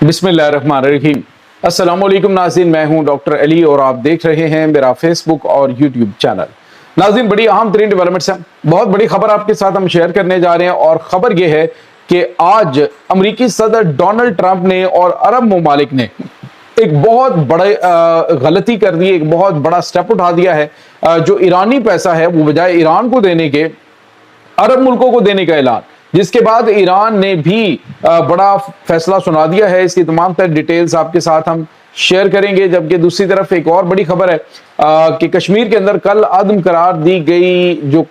बिस्मिल्लाहिर्रहमानिर्रहीम। अस्सलाम वालेकुम नाज़रीन, मैं हूं डॉक्टर अली और आप देख रहे हैं मेरा फेसबुक और यूट्यूब चैनल। नाज़रीन, बड़ी अहम तरीन डेवलपमेंट्स हैं, बहुत बड़ी खबर आपके साथ हम शेयर करने जा रहे हैं और खबर यह है कि आज अमेरिकी सदर डोनाल्ड ट्रंप ने और अरब ममालिक ने एक बहुत बड़े गलती कर दी, एक बहुत बड़ा स्टेप उठा दिया है। जो ईरानी पैसा है वो बजाय ईरान को देने के अरब मुल्कों को देने का ऐलान, जिसके बाद ईरान ने भी बड़ा फैसला सुना दिया है। इसकी तमाम तर डिटेल्स आपके साथ हम शेयर करेंगे। जबकि दूसरी तरफ एक और बड़ी खबर है कि कश्मीर के अंदर कल अदम करार दी गई जो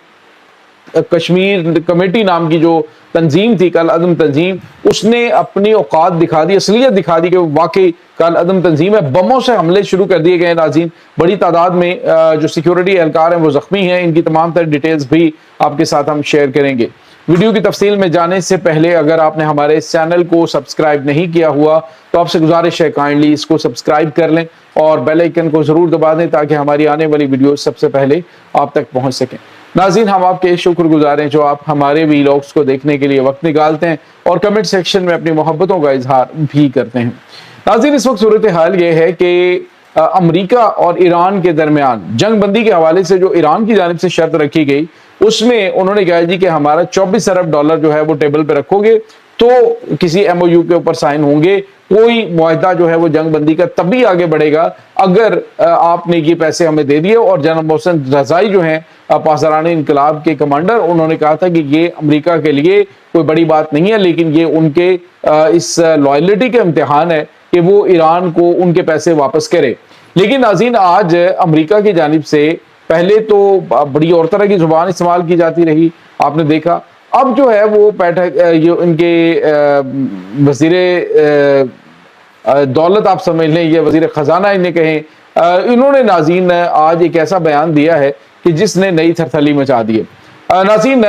कश्मीर कमेटी नाम की जो तंजीम थी, कल अदम तंजीम, उसने अपनी औकात दिखा दी, असलियत दिखा दी कि वाकई कल अदम तंजीम है। बमों से हमले शुरू कर दिए गए नाज़रीन, बड़ी तादाद में जो सिक्योरिटी एहलकार हैं वो जख्मी हैं। इनकी तमाम तर डिटेल्स भी आपके साथ हम शेयर करेंगे। वीडियो की तफसील में जाने से पहले अगर आपने हमारे इस चैनल को सब्सक्राइब नहीं किया हुआ तो आपसे गुजारिश है काइंडली इसको सब्सक्राइब कर लें और बेल आइकन को जरूर दबा दें ताकि हमारी आने वाली वीडियो सबसे पहले आप तक पहुंच सकें। नाज़रीन, हम आपके शुक्रगुजार हैं जो आप हमारे वीलॉग्स को देखने के लिए वक्त निकालते हैं और कमेंट सेक्शन में अपनी मोहब्बतों का इजहार भी करते हैं। नाज़रीन, इस वक्त सूरत हाल ये है कि अमेरिका और ईरान के दरमियान जंग बंदी के हवाले से जो ईरान की जानिब से शर्त रखी गई, उसमें उन्होंने कहा जी कि हमारा 24 अरब डॉलर जो है वो टेबल पे रखोगे तो किसी एमओयू के ऊपर साइन होंगे। कोई मुआहदा जो है वो जंग बंदी का तभी आगे बढ़ेगा अगर आपने ये पैसे हमें दे दिए। और जनरल मोहसिन रजाई जो हैं पासदारान इनकलाब के कमांडर, उन्होंने कहा था कि ये अमेरिका के लिए कोई बड़ी बात नहीं है, लेकिन ये उनके इस लॉयल्टी का इम्तिहान है कि वो ईरान को उनके पैसे वापस करे। लेकिन नाज़रीन, आज अमेरिका की जानिब से पहले तो बड़ी और तरह की जुबान इस्तेमाल की जाती रही, आपने देखा। अब जो है वो बैठक जो इनके वजीरे दौलत आप समझ लें, ये वजीर खजाना इन्हें कहें, इन्होंने नाज़रीन आज एक ऐसा बयान दिया है कि जिसने नई थरथली मचा दी है। नाज़रीन,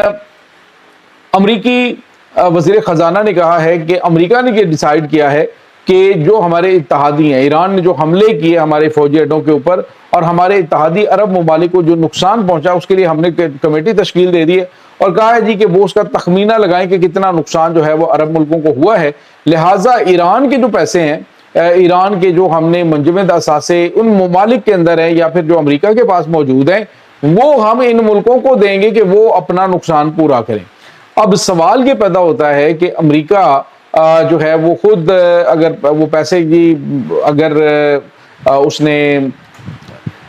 अमरीकी वजीर खजाना ने कहा है कि अमेरिका ने ये डिसाइड किया है कि जो हमारे इत्तहादी हैं, ईरान ने जो हमले किए हमारे फौजी अड्डों के ऊपर और हमारे इत्तहादी अरब ममालिक को जो नुकसान पहुंचा, उसके लिए हमने कमेटी तश्कील दे दी है और कहा है जी कि वो उसका तखमीना लगाएं कि कितना नुकसान जो है वो अरब मुल्कों को हुआ है। लिहाजा ईरान के जो पैसे हैं, ईरान के जो हमने मंजमद असासे उन ममालिक के अंदर हैं या फिर जो अमेरिका के पास मौजूद हैं, वो हम इन मुल्कों को देंगे कि वो अपना नुकसान पूरा करें। अब सवाल ये पैदा होता है कि अमेरिका जो है वो खुद अगर वो पैसे की अगर उसने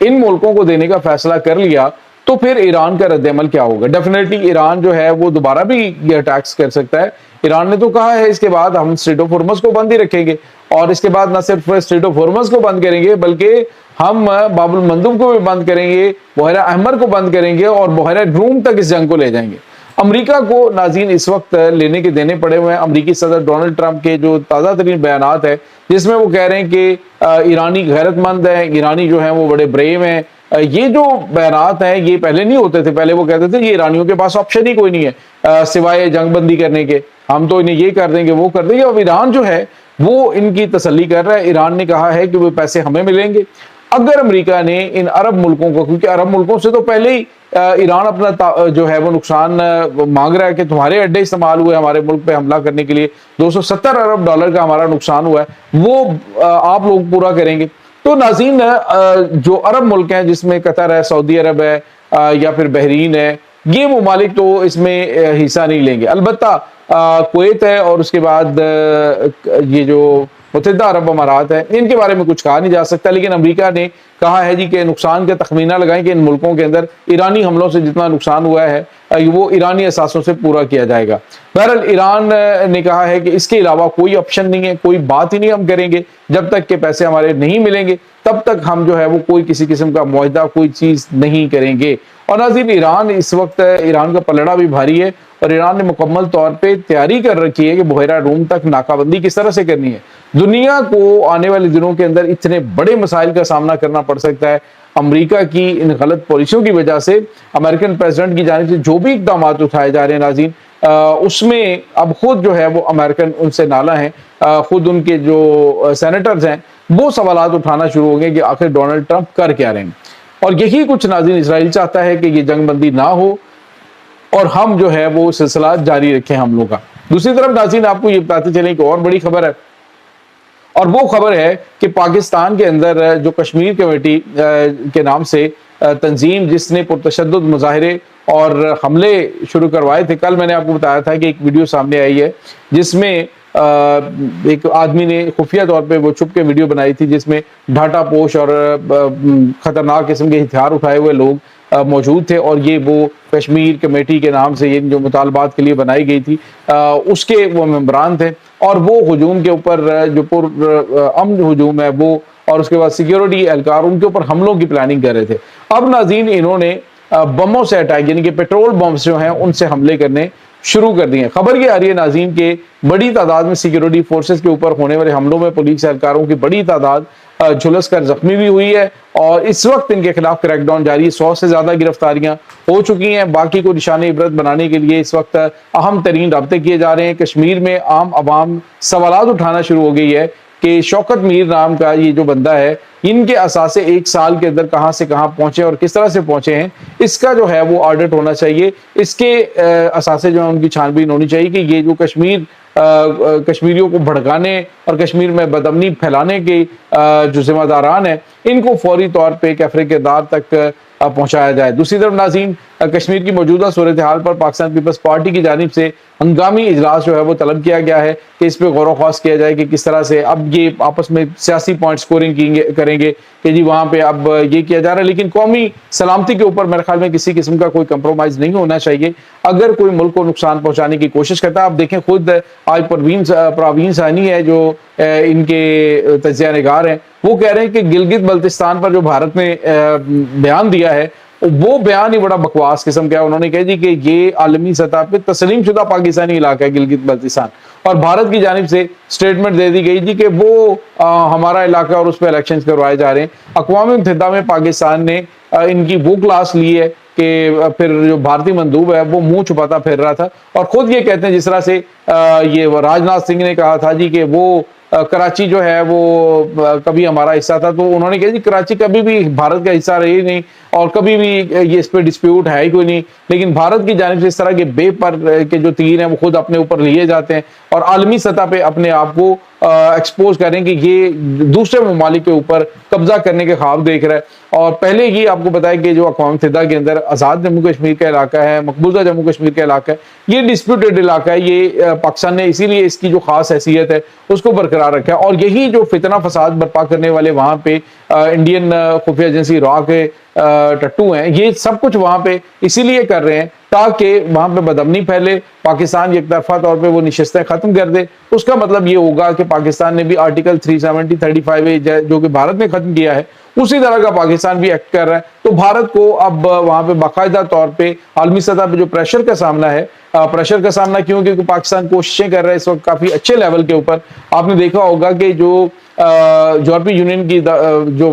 इन मुल्कों को देने का फैसला कर लिया तो फिर ईरान का रद्द-ए-अमल क्या होगा? डेफिनेटली ईरान जो है वो दोबारा भी ये अटैक्स कर सकता है। ईरान ने तो कहा है इसके बाद हम स्ट्रेट ऑफ हॉर्मज़ को बंद ही रखेंगे और इसके बाद न सिर्फ स्ट्रेट ऑफ हॉर्मज़ को बंद करेंगे बल्कि हम बाबुल मंदब को भी बंद करेंगे, बहरा अहमर को बंद करेंगे और बहरा रूम तक इस जंग को ले जाएंगे। अमेरिका को नाज़रीन इस वक्त लेने के देने पड़े हुए हैं। अमेरिकी सदर डोनाल्ड ट्रंप के जो ताज़ा तरीन बयानात है जिसमें वो कह रहे हैं कि ईरानी गैरतमंद है, ईरानी जो हैं वो बड़े ब्रेव हैं। ये जो बयानात हैं ये पहले नहीं होते थे। पहले वो कहते थे ये ईरानियों के पास ऑप्शन ही कोई नहीं है सिवाय जंगबंदी करने के, हम तो इन्हें ये कर देंगे वो कर देंगे। अब ईरान जो है वो इनकी तसल्ली कर रहा है। ईरान ने कहा है कि वो पैसे हमें मिलेंगे अगर अमेरिका ने इन अरब मुल्कों को, क्योंकि अरब मुल्कों से तो पहले ही ईरान अपना जो है वो नुकसान मांग रहा है कि तुम्हारे अड्डे इस्तेमाल हुए हमारे मुल्क पे हमला करने के लिए, 270 अरब डॉलर का हमारा नुकसान हुआ है, वो आप लोग पूरा करेंगे। तो नाज़रीन, जो अरब मुल्क हैं जिसमें कतर है, सऊदी अरब है या फिर बहरीन है, ये ममालिक तो इसमें हिस्सा नहीं लेंगे। अलबत्ता कुवैत है और उसके बाद ये जो मुत्तहिदा अरब अमारात है, इनके बारे में कुछ कहा नहीं जा सकता। लेकिन अमेरिका ने कहा है जी कि नुकसान का तखमीना लगाएं कि इन मुल्कों के अंदर ईरानी हमलों से जितना नुकसान हुआ है वो ईरानी असासों से पूरा किया जाएगा। बहरहाल ईरान ने कहा है कि इसके अलावा कोई ऑप्शन नहीं है, कोई बात ही नहीं हम करेंगे जब तक के पैसे हमारे नहीं मिलेंगे, तब तक हम जो है वो कोई किसी किस्म का मुआहदा कोई चीज़ नहीं करेंगे। और नाज़रीन, ईरान इस वक्त ईरान का पलड़ा भी भारी है और ईरान ने मुकम्मल तौर पे तैयारी कर रखी है कि बहरा रूम तक नाकाबंदी किस तरह से करनी है। दुनिया को आने वाले दिनों के अंदर इतने बड़े मसाइल का सामना करना पड़ सकता है। अमेरिका की इन गलत पॉलिसियों की वजह से अमेरिकन प्रेसिडेंट की जानिब से जो भी इक़दाम उठाए जा रहे हैं नाज़रीन, उसमें अब खुद जो है वो अमेरिकन उनसे नाला है, खुद उनके जो सेनेटर्स हैं वो सवालात उठाना शुरू हो गए कि आखिर डोनाल्ड ट्रंप कर क्या रहे हैं। और यही कुछ नाज़रीन इजराइल चाहता है कि ये जंग बंदी ना हो और हम जो है वो सिलसिला जारी रखें हम लोग का। दूसरी तरफ नाज़रीन, आपको ये बताते चलें कि और बड़ी खबर है اور وہ خبر ہے کہ پاکستان کے اندر جو کشمیر کمیٹی کے نام سے تنظیم جس نے پرتشدد مظاہرے اور حملے شروع کروائے تھے، کل میں نے آپ کو بتایا تھا کہ ایک ویڈیو سامنے آئی ہے جس میں ایک آدمی نے خفیہ طور پہ وہ چھپ کے ویڈیو بنائی تھی جس میں ڈھاٹا پوش اور خطرناک قسم کے ہتھیار اٹھائے ہوئے لوگ موجود تھے، اور یہ وہ کشمیر کمیٹی کے نام سے یہ جو مطالبات کے لیے بنائی گئی تھی اس کے وہ ممبران تھے، اور وہ ہجوم کے اوپر جو پر امن ہجوم ہے وہ، اور اس کے بعد سیکیورٹی اہلکار ان کے اوپر حملوں کی پلاننگ کر رہے تھے۔ اب ناظرین انہوں نے بموں سے اٹیک یعنی کہ پیٹرول بمز جو ہیں ان سے حملے کرنے شروع کر دیے ہیں۔ خبر یہ آ رہی ہے ناظرین کہ بڑی تعداد میں سیکیورٹی فورسز کے اوپر ہونے والے حملوں میں پولیس اہلکاروں کی بڑی تعداد جھلس کر زخمی بھی ہوئی ہے، اور اس وقت ان کے خلاف کریک ڈاؤن جاری ہے۔ 100 سے زیادہ گرفتاریاں ہو چکی ہیں۔ باقی کو نشان عبرت بنانے کے لیے اس وقت اہم ترین رابطے کیے جا رہے ہیں۔ کشمیر میں عام عوام سوالات اٹھانا شروع ہو گئی ہے کہ شوکت میر نام کا یہ جو بندہ ہے، ان کے اثاثے 1 سال کے اندر کہاں سے کہاں پہنچے اور کس طرح سے پہنچے ہیں، اس کا جو ہے وہ آڈٹ ہونا چاہیے۔ اس کے اثاثے جو ہیں ان کی چھان بین ہونی چاہیے کہ یہ جو کشمیریوں کو بھڑکانے اور کشمیر میں بدامنی پھیلانے کے جو ذمہ داران ہیں ان کو فوری طور پہ کیفرے کردار تک پہنچایا جائے۔ دوسری طرف ناظرین، کشمیر کی موجودہ صورتحال پر پاکستان پیپلز پارٹی کی جانب سے ہنگامی اجلاس جو ہے وہ طلب کیا گیا ہے کہ اس پہ غور و خوض کیا جائے کہ کس طرح سے اب یہ آپس میں سیاسی پوائنٹ سکورنگ کریں گے کہ جی وہاں پہ اب یہ کیا جا رہا ہے، لیکن قومی سلامتی کے اوپر میرے خیال میں کسی قسم کا کوئی کمپرومائز نہیں ہونا چاہیے۔ اگر کوئی ملک کو نقصان پہنچانے کی کوشش کرتا ہے، آپ دیکھیں خود آج پروین سانی ہے جو ان کے تجزیہ نگار ہیں، وہ کہہ رہے ہیں کہ گلگت بلتستان پر جو بھارت نے بیان دیا ہے وہ بیان ہی بڑا بکواس قسم کا ہے۔ انہوں نے کہا جی کہ یہ عالمی سطح پہ تسلیم شدہ پاکستانی علاقہ ہے گلگت بلتستان، اور بھارت کی جانب سے سٹیٹمنٹ دے دی گئی جی کہ وہ ہمارا علاقہ اور اس پہ الیکشنز کروائے جا رہے ہیں۔ اقوام متحدہ میں پاکستان نے ان کی وہ کلاس لی ہے کہ پھر جو بھارتی مندوب ہے وہ منہ چھپاتا پھر رہا تھا، اور خود یہ کہتے ہیں جس طرح سے یہ راجناتھ سنگھ نے کہا تھا جی کہ وہ کراچی جو ہے وہ کبھی ہمارا حصہ تھا، تو انہوں نے کہا جی کراچی کبھی بھی بھارت کا حصہ رہی نہیں اور کبھی بھی یہ اس پہ ڈسپیوٹ ہے ہی کوئی نہیں، لیکن بھارت کی جانب سے اس طرح کے بے پر کے جو تیر ہیں وہ خود اپنے اوپر لیے جاتے ہیں اور عالمی سطح پہ اپنے آپ کو ایکسپوز کریں کہ یہ دوسرے ممالک کے اوپر قبضہ کرنے کے خواب دیکھ رہا ہے۔ اور پہلے ہی آپ کو بتایا کہ جو اقوام متحدہ کے اندر آزاد جموں کشمیر کا علاقہ ہے، مقبوضہ جموں کشمیر کا علاقہ ہے، یہ ڈسپیوٹڈ علاقہ ہے، یہ پاکستان نے اسی لیے اس کی جو خاص حیثیت ہے اس کو برقرار رکھا ہے، اور یہی جو فتنہ فساد برپا کرنے والے وہاں پہ انڈین خفیہ ایجنسی را کے ٹٹو ہیں، یہ سب کچھ وہاں پہ اسی لیے کر رہے ہیں تاکہ وہاں پہ بدامنی پھیلے، پاکستان یک طرفہ طور پہ وہ نشستیں ختم کر دے۔ اس کا مطلب یہ ہوگا کہ پاکستان نے بھی آرٹیکل 370 35A جو کہ بھارت نے ختم کیا ہے اسی طرح کا پاکستان بھی ایکٹ کر رہا ہے، تو بھارت کو اب وہاں پہ باقاعدہ طور پہ عالمی سطح پہ جو پریشر کا سامنا ہے، پریشر کا سامنا کیوں؟ کیونکہ پاکستان کوششیں کر رہا ہے اس وقت کافی اچھے لیول کے اوپر۔ آپ نے دیکھا ہوگا کہ جو یورپی یونین کی جو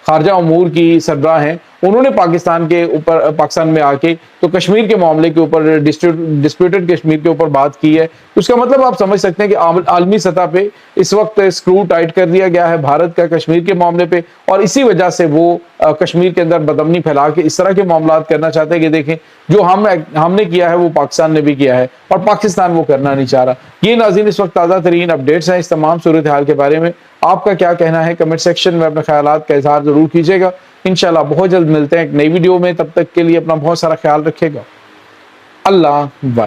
خارجہ امور کی سربراہ ہیں انہوں نے پاکستان میں آ کے تو کشمیر کے معاملے کے اوپر، ڈسپیوٹڈ کشمیر کے اوپر بات کی ہے۔ اس کا مطلب آپ سمجھ سکتے ہیں کہ عالمی سطح پہ اس وقت اسکرو ٹائٹ کر دیا گیا ہے بھارت کا کشمیر کے معاملے پہ، اور اسی وجہ سے وہ کشمیر کے اندر بدامنی پھیلا کے اس طرح کے معاملات کرنا چاہتے ہیں کہ دیکھیں جو ہم نے کیا ہے وہ پاکستان نے بھی کیا ہے اور پاکستان وہ کرنا نہیں چاہ رہا۔ یہ ناظرین اس وقت تازہ ترین اپڈیٹس ہیں اس تمام صورتحال کے بارے میں۔ آپ کا کیا کہنا ہے؟ کمنٹ سیکشن میں اپنے خیالات کا اظہار ضرور کیجیے گا۔ انشاءاللہ بہت جلد ملتے ہیں ایک نئی ویڈیو میں، تب تک کے لیے اپنا بہت سارا خیال رکھیے گا۔ اللہ حافظ۔